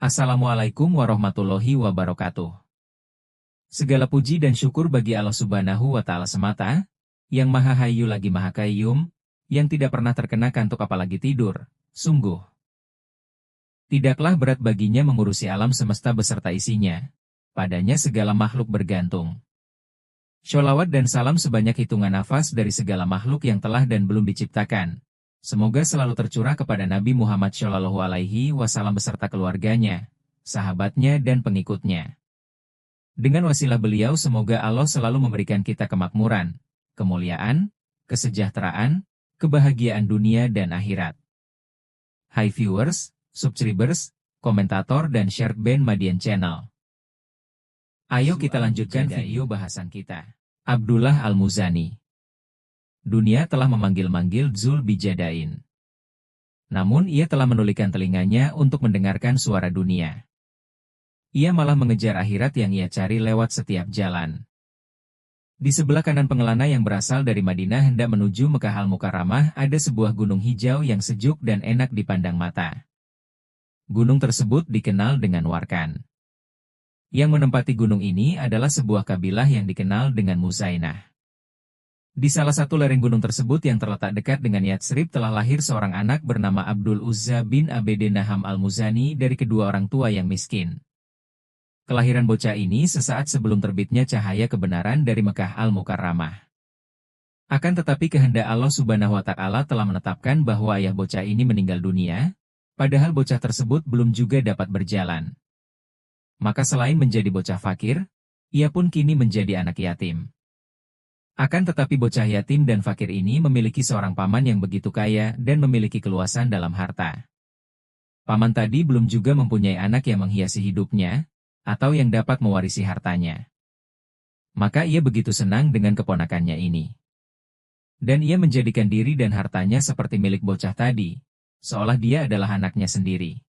Assalamualaikum warahmatullahi wabarakatuh. Segala puji dan syukur bagi Allah Subhanahu wa Ta'ala semata, yang Maha Hayyu lagi Maha Qayyum, yang tidak pernah terkena kantuk apalagi tidur. Sungguh, tidaklah berat baginya mengurusi alam semesta beserta isinya. Padanya segala makhluk bergantung. Sholawat dan salam sebanyak hitungan nafas dari segala makhluk yang telah dan belum diciptakan. Semoga selalu tercurah kepada Nabi Muhammad Shallallahu Alaihi Wasallam beserta keluarganya, sahabatnya dan pengikutnya. Dengan wasilah beliau semoga Allah selalu memberikan kita kemakmuran, kemuliaan, kesejahteraan, kebahagiaan dunia dan akhirat. Hai viewers, subscribers, komentator dan share band Madian Channel. Ayo kita lanjutkan video bahasan kita. Abdullah Al-Muzani. Dunia telah memanggil-manggil Dzul Bijadain. Namun ia telah menulikan telinganya untuk mendengarkan suara dunia. Ia malah mengejar akhirat yang ia cari lewat setiap jalan. Di sebelah kanan pengelana yang berasal dari Madinah hendak menuju Mekah Al-Mukarramah ada sebuah gunung hijau yang sejuk dan enak dipandang mata. Gunung tersebut dikenal dengan Warkan. Yang menempati gunung ini adalah sebuah kabilah yang dikenal dengan Muzainah. Di salah satu lereng gunung tersebut yang terletak dekat dengan Yatsrib telah lahir seorang anak bernama Abdul Uzza bin Abd Naham Al-Muzani dari kedua orang tua yang miskin. Kelahiran bocah ini sesaat sebelum terbitnya cahaya kebenaran dari Mekah Al-Mukarramah. Akan tetapi kehendak Allah Subhanahu wa Ta'ala telah menetapkan bahwa ayah bocah ini meninggal dunia, padahal bocah tersebut belum juga dapat berjalan. Maka selain menjadi bocah fakir, ia pun kini menjadi anak yatim. Akan tetapi bocah yatim dan fakir ini memiliki seorang paman yang begitu kaya dan memiliki keluasan dalam harta. Paman tadi belum juga mempunyai anak yang menghiasi hidupnya, atau yang dapat mewarisi hartanya. Maka ia begitu senang dengan keponakannya ini. Dan ia menjadikan diri dan hartanya seperti milik bocah tadi, seolah dia adalah anaknya sendiri.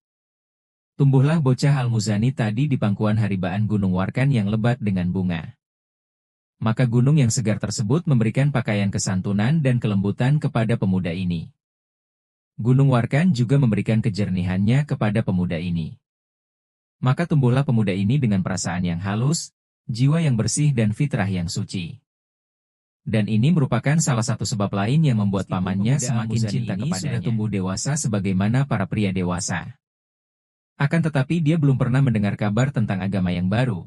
Tumbuhlah bocah Al-Muzani tadi di pangkuan haribaan Gunung Warkan yang lebat dengan bunga. Maka gunung yang segar tersebut memberikan pakaian kesantunan dan kelembutan kepada pemuda ini. Gunung Warkan juga memberikan kejernihannya kepada pemuda ini. Maka tumbuhlah pemuda ini dengan perasaan yang halus, jiwa yang bersih dan fitrah yang suci. Dan ini merupakan salah satu sebab lain yang membuat pamannya semakin cinta kepadanya. Sudah tumbuh dewasa sebagaimana para pria dewasa. Akan tetapi dia belum pernah mendengar kabar tentang agama yang baru.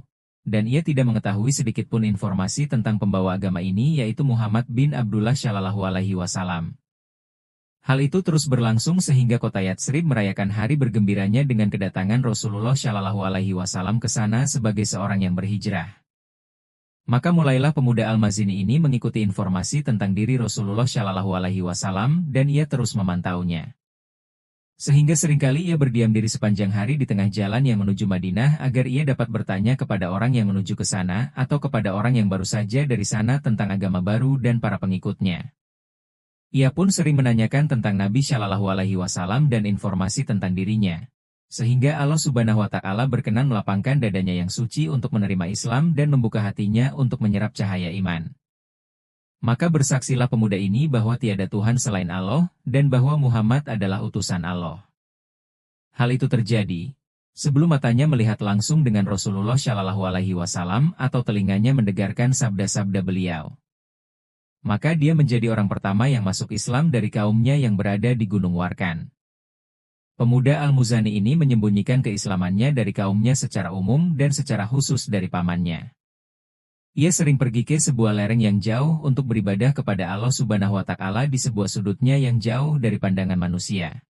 Dan ia tidak mengetahui sedikitpun informasi tentang pembawa agama ini yaitu Muhammad bin Abdullah Shallallahu Alaihi Wasallam. Hal itu terus berlangsung sehingga kota Yatsrib merayakan hari bergembiranya dengan kedatangan Rasulullah Shallallahu Alaihi Wasallam ke sana sebagai seorang yang berhijrah. Maka mulailah pemuda Al-Mazini ini mengikuti informasi tentang diri Rasulullah Shallallahu Alaihi Wasallam dan ia terus memantaunya. Sehingga seringkali ia berdiam diri sepanjang hari di tengah jalan yang menuju Madinah agar ia dapat bertanya kepada orang yang menuju ke sana atau kepada orang yang baru saja dari sana tentang agama baru dan para pengikutnya. Ia pun sering menanyakan tentang Nabi Shallallahu Alaihi Wasallam dan informasi tentang dirinya. Sehingga Allah Subhanahu wa Ta'ala berkenan melapangkan dadanya yang suci untuk menerima Islam dan membuka hatinya untuk menyerap cahaya iman. Maka bersaksilah pemuda ini bahwa tiada Tuhan selain Allah, dan bahwa Muhammad adalah utusan Allah. Hal itu terjadi sebelum matanya melihat langsung dengan Rasulullah Shallallahu Alaihi Wasallam atau telinganya mendengarkan sabda-sabda beliau. Maka dia menjadi orang pertama yang masuk Islam dari kaumnya yang berada di Gunung Warkan. Pemuda Al-Muzani ini menyembunyikan keislamannya dari kaumnya secara umum dan secara khusus dari pamannya. Ia sering pergi ke sebuah lereng yang jauh untuk beribadah kepada Allah Subhanahu wa Ta'ala di sebuah sudutnya yang jauh dari pandangan manusia.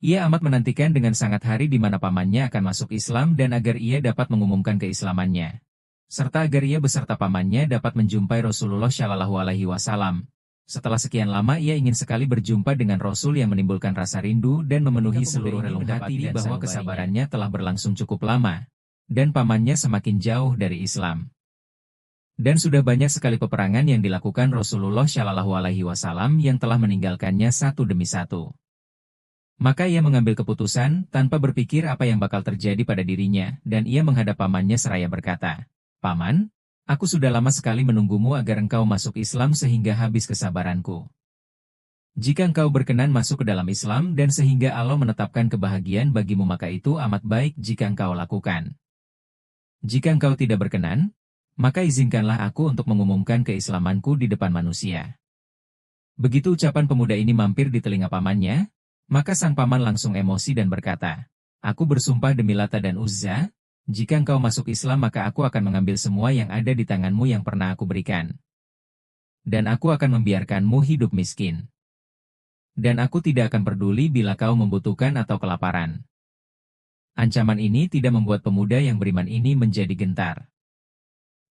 Ia amat menantikan dengan sangat hari di mana pamannya akan masuk Islam dan agar ia dapat mengumumkan keislamannya. Serta agar ia beserta pamannya dapat menjumpai Rasulullah Shallallahu Alaihi Wasallam. Setelah sekian lama ia ingin sekali berjumpa dengan Rasul yang menimbulkan rasa rindu dan memenuhi seluruh relung hati bahwa kesabarannya telah berlangsung cukup lama. Dan pamannya semakin jauh dari Islam. Dan sudah banyak sekali peperangan yang dilakukan Rasulullah Shallallahu Alaihi Wasallam yang telah meninggalkannya satu demi satu. Maka ia mengambil keputusan tanpa berpikir apa yang bakal terjadi pada dirinya, dan ia menghadap pamannya seraya berkata, "Paman, aku sudah lama sekali menunggumu agar engkau masuk Islam sehingga habis kesabaranku. Jika engkau berkenan masuk ke dalam Islam dan sehingga Allah menetapkan kebahagiaan bagimu maka itu amat baik jika engkau lakukan. Jika engkau tidak berkenan, maka izinkanlah aku untuk mengumumkan keislamanku di depan manusia. Begitu ucapan pemuda ini mampir di telinga pamannya, maka sang paman langsung emosi dan berkata, "Aku bersumpah demi Lata dan Uzza, jika engkau masuk Islam maka aku akan mengambil semua yang ada di tanganmu yang pernah aku berikan. Dan aku akan membiarkanmu hidup miskin. Dan aku tidak akan peduli bila kau membutuhkan atau kelaparan." Ancaman ini tidak membuat pemuda yang beriman ini menjadi gentar.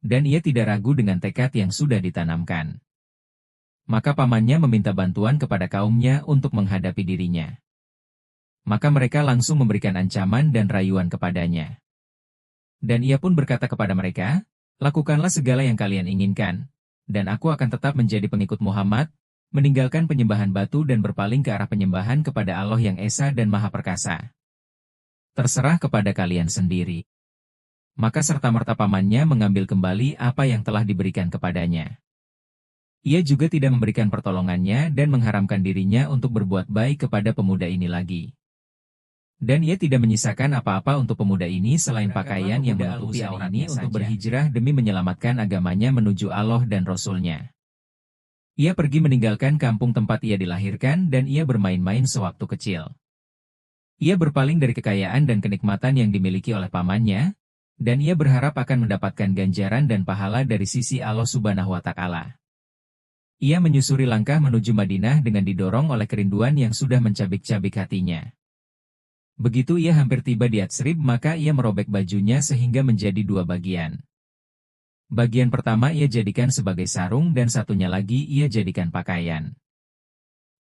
Dan ia tidak ragu dengan tekad yang sudah ditanamkan. Maka pamannya meminta bantuan kepada kaumnya untuk menghadapi dirinya. Maka mereka langsung memberikan ancaman dan rayuan kepadanya. Dan ia pun berkata kepada mereka, "Lakukanlah segala yang kalian inginkan, dan aku akan tetap menjadi pengikut Muhammad, meninggalkan penyembahan batu dan berpaling ke arah penyembahan kepada Allah yang Esa dan Maha Perkasa. Terserah kepada kalian sendiri." Maka serta-merta pamannya mengambil kembali apa yang telah diberikan kepadanya. Ia juga tidak memberikan pertolongannya dan mengharamkan dirinya untuk berbuat baik kepada pemuda ini lagi. Dan ia tidak menyisakan apa-apa untuk pemuda ini selain pakaian yang menutupi auratnya untuk berhijrah demi menyelamatkan agamanya menuju Allah dan Rasul-Nya. Ia pergi meninggalkan kampung tempat ia dilahirkan dan ia bermain-main sewaktu kecil. Ia berpaling dari kekayaan dan kenikmatan yang dimiliki oleh pamannya, dan ia berharap akan mendapatkan ganjaran dan pahala dari sisi Allah Subhanahu wa Ta'ala. Ia menyusuri langkah menuju Madinah dengan didorong oleh kerinduan yang sudah mencabik-cabik hatinya. Begitu ia hampir tiba di Yatsrib maka ia merobek bajunya sehingga menjadi dua bagian. Bagian pertama ia jadikan sebagai sarung dan satunya lagi ia jadikan pakaian.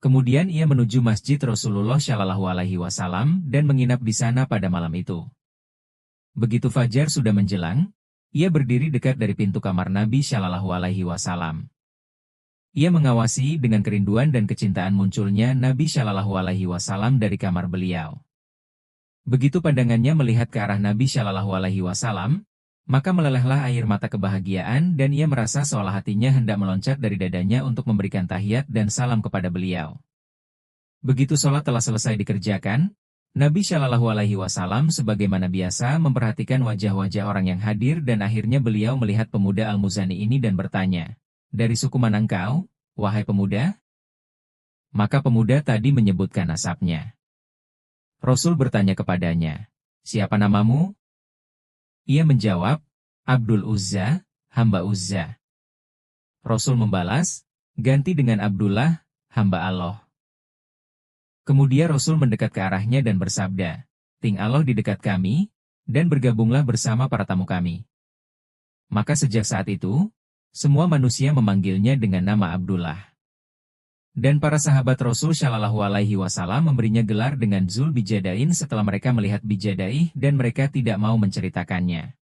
Kemudian ia menuju Masjid Rasulullah Shallallahu Alaihi Wasallam dan menginap di sana pada malam itu. Begitu fajar sudah menjelang, ia berdiri dekat dari pintu kamar Nabi Shallallahu Alaihi Wasallam. Ia mengawasi dengan kerinduan dan kecintaan munculnya Nabi Shallallahu Alaihi Wasallam dari kamar beliau. Begitu pandangannya melihat ke arah Nabi Shallallahu Alaihi Wasallam, maka melelehlah air mata kebahagiaan dan ia merasa seolah hatinya hendak meloncat dari dadanya untuk memberikan tahiyat dan salam kepada beliau. Begitu sholat telah selesai dikerjakan, Nabi Shallallahu Alaihi Wasallam sebagaimana biasa memperhatikan wajah-wajah orang yang hadir dan akhirnya beliau melihat pemuda Al-Muzani ini dan bertanya, "Dari suku mana engkau, wahai pemuda?" Maka pemuda tadi menyebutkan nasabnya. Rasul bertanya kepadanya, "Siapa namamu?" Ia menjawab, "Abdul Uzza, hamba Uzza." Rasul membalas, "Ganti dengan Abdullah, hamba Allah." Kemudian Rasul mendekat ke arahnya dan bersabda, "Ting Allah di dekat kami, dan bergabunglah bersama para tamu kami." Maka sejak saat itu, semua manusia memanggilnya dengan nama Abdullah. Dan para sahabat Rasul Shallallahu Alaihi Wasallam memberinya gelar dengan Zul Bijadain setelah mereka melihat Bijadai dan mereka tidak mau menceritakannya.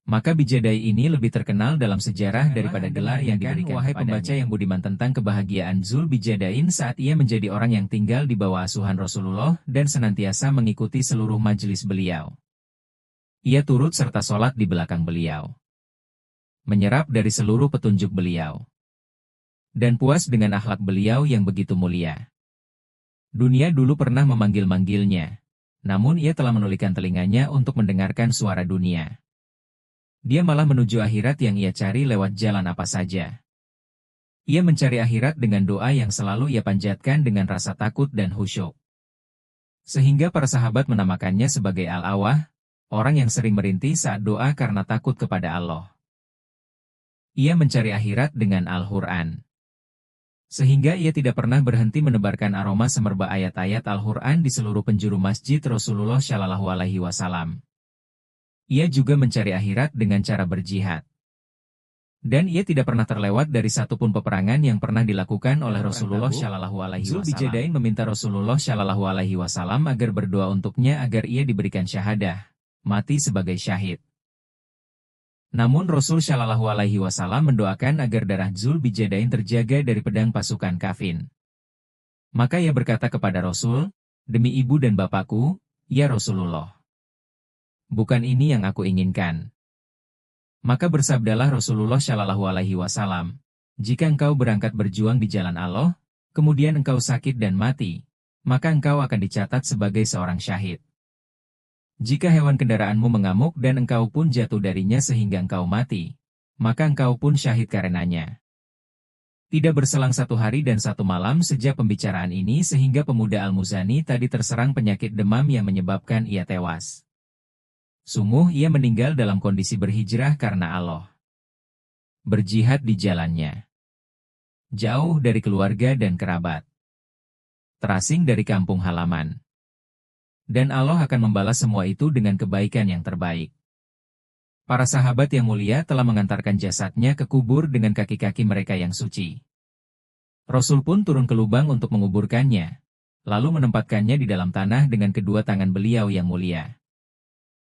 Maka Bijadai ini lebih terkenal dalam sejarah daripada gelar yang diberikan wahai pembaca yang budiman tentang kebahagiaan Zul Bijadain saat ia menjadi orang yang tinggal di bawah asuhan Rasulullah dan senantiasa mengikuti seluruh majelis beliau. Ia turut serta sholat di belakang beliau. Menyerap dari seluruh petunjuk beliau. Dan puas dengan akhlak beliau yang begitu mulia. Dunia dulu pernah memanggil-manggilnya, namun ia telah menulikan telinganya untuk mendengarkan suara dunia. Dia malah menuju akhirat yang ia cari lewat jalan apa saja. Ia mencari akhirat dengan doa yang selalu ia panjatkan dengan rasa takut dan khusyuk. Sehingga para sahabat menamakannya sebagai Al-Awah, orang yang sering merintih saat doa karena takut kepada Allah. Ia mencari akhirat dengan Al-Quran. Sehingga ia tidak pernah berhenti menebarkan aroma semerbak ayat-ayat Al-Quran di seluruh penjuru Masjid Rasulullah Shallallahu Alaihi Wasallam. Ia juga mencari akhirat dengan cara berjihad. Dan ia tidak pernah terlewat dari satupun peperangan yang pernah dilakukan oleh Rasulullah Shallallahu Alaihi Wasallam. Zul Bijadain meminta Rasulullah Shallallahu Alaihi Wasallam agar berdoa untuknya agar ia diberikan syahadah, mati sebagai syahid. Namun Rasul Shallallahu Alaihi Wasallam mendoakan agar darah Zul Bijadain terjaga dari pedang pasukan kafir. Maka ia berkata kepada Rasul, "Demi ibu dan bapakku, ya Rasulullah. Bukan ini yang aku inginkan." Maka bersabdalah Rasulullah Shallallahu Alaihi Wasallam, "Jika engkau berangkat berjuang di jalan Allah, kemudian engkau sakit dan mati, maka engkau akan dicatat sebagai seorang syahid. Jika hewan kendaraanmu mengamuk dan engkau pun jatuh darinya sehingga engkau mati, maka engkau pun syahid karenanya. Tidak berselang 1 hari dan 1 malam sejak pembicaraan ini sehingga pemuda Al-Muzani tadi terserang penyakit demam yang menyebabkan ia tewas. Sungguh ia meninggal dalam kondisi berhijrah karena Allah. Berjihad di jalannya. Jauh dari keluarga dan kerabat. Terasing dari kampung halaman. Dan Allah akan membalas semua itu dengan kebaikan yang terbaik. Para sahabat yang mulia telah mengantarkan jasadnya ke kubur dengan kaki-kaki mereka yang suci. Rasul pun turun ke lubang untuk menguburkannya, lalu menempatkannya di dalam tanah dengan kedua tangan beliau yang mulia.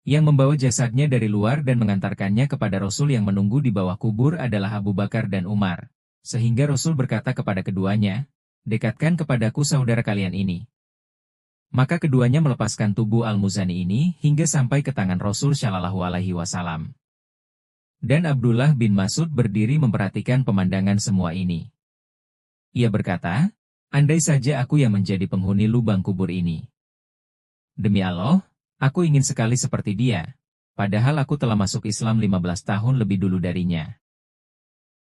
Yang membawa jasadnya dari luar dan mengantarkannya kepada Rasul yang menunggu di bawah kubur adalah Abu Bakar dan Umar, sehingga Rasul berkata kepada keduanya, "Dekatkan kepadaku saudara kalian ini." Maka keduanya melepaskan tubuh Al-Muzani ini hingga sampai ke tangan Rasul Shallallahu Alaihi Wasallam. Dan Abdullah bin Mas'ud berdiri memperhatikan pemandangan semua ini. Ia berkata, "Andai saja aku yang menjadi penghuni lubang kubur ini. Demi Allah, aku ingin sekali seperti dia, padahal aku telah masuk Islam 15 tahun lebih dulu darinya."